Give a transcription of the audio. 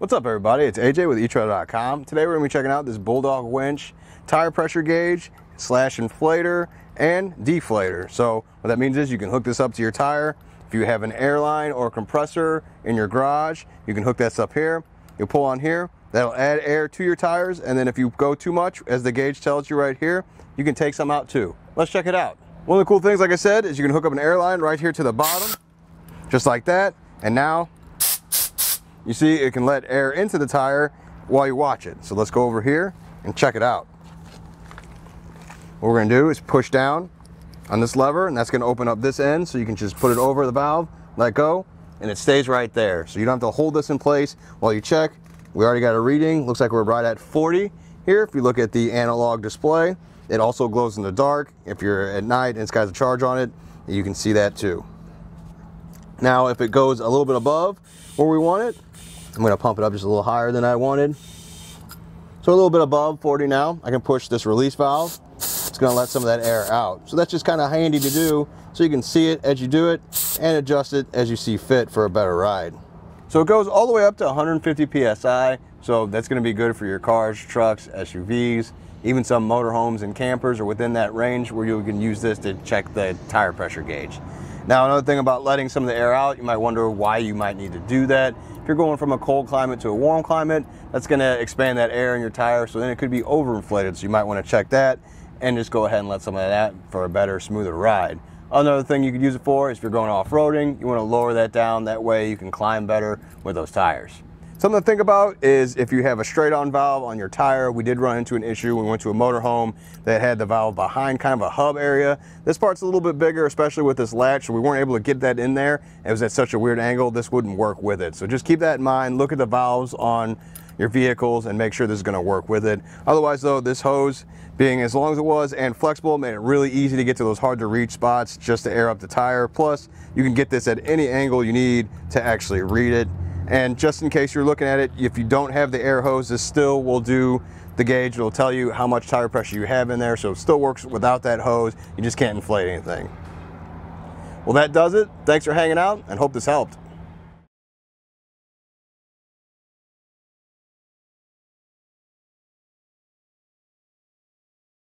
What's up, everybody? It's AJ with etrailer.com. Today we're going to be checking out this Bulldog Winch Tire Pressure Gauge / Inflator and Deflator. So what that means is you can hook this up to your tire. If you have an airline or a compressor in your garage, you can hook this up here. You'll pull on here. That'll add air to your tires, and then if you go too much, as the gauge tells you right here, you can take some out too. Let's check it out. One of the cool things, like I said, is you can hook up an airline right here to the bottom, just like that, and now you see it can let air into the tire while you watch it. So let's go over here and check it out. What we're going to do is push down on this lever, and that's going to open up this end, so you can just put it over the valve, let go, and it stays right there. So you don't have to hold this in place while you check. We already got a reading. Looks like we're right at 40 here. If you look at the analog display, it also glows in the dark. If you're at night and it's got a charge on it, you can see that too. Now, if it goes a little bit above where we want it, I'm going to pump it up just a little higher than I wanted. So a little bit above 40 now. I can push this release valve. It's going to let some of that air out. So that's just kind of handy to do, so you can see it as you do it and adjust it as you see fit for a better ride. So it goes all the way up to 150 PSI. So that's going to be good for your cars, trucks, SUVs, even some motorhomes and campers are within that range where you can use this to check the tire pressure gauge. Now, another thing about letting some of the air out, you might wonder why you might need to do that. If you're going from a cold climate to a warm climate, that's going to expand that air in your tire, so then it could be overinflated. So you might want to check that and just go ahead and let some of that for a better, smoother ride. Another thing you could use it for is if you're going off-roading, you want to lower that down. That way you can climb better with those tires. Something to think about is if you have a straight-on valve on your tire. We did run into an issue when we went to a motorhome that had the valve behind kind of a hub area. This part's a little bit bigger, especially with this latch, so we weren't able to get that in there. It was at such a weird angle, this wouldn't work with it. So just keep that in mind. Look at the valves on your vehicles and make sure this is going to work with it. Otherwise though, this hose, being as long as it was and flexible, made it really easy to get to those hard to reach spots just to air up the tire. Plus, you can get this at any angle you need to actually read it. And just in case you're looking at it, if you don't have the air hose, this still will do the gauge. It'll tell you how much tire pressure you have in there, so it still works without that hose. You just can't inflate anything. Well, that does it. Thanks for hanging out and hope this helped.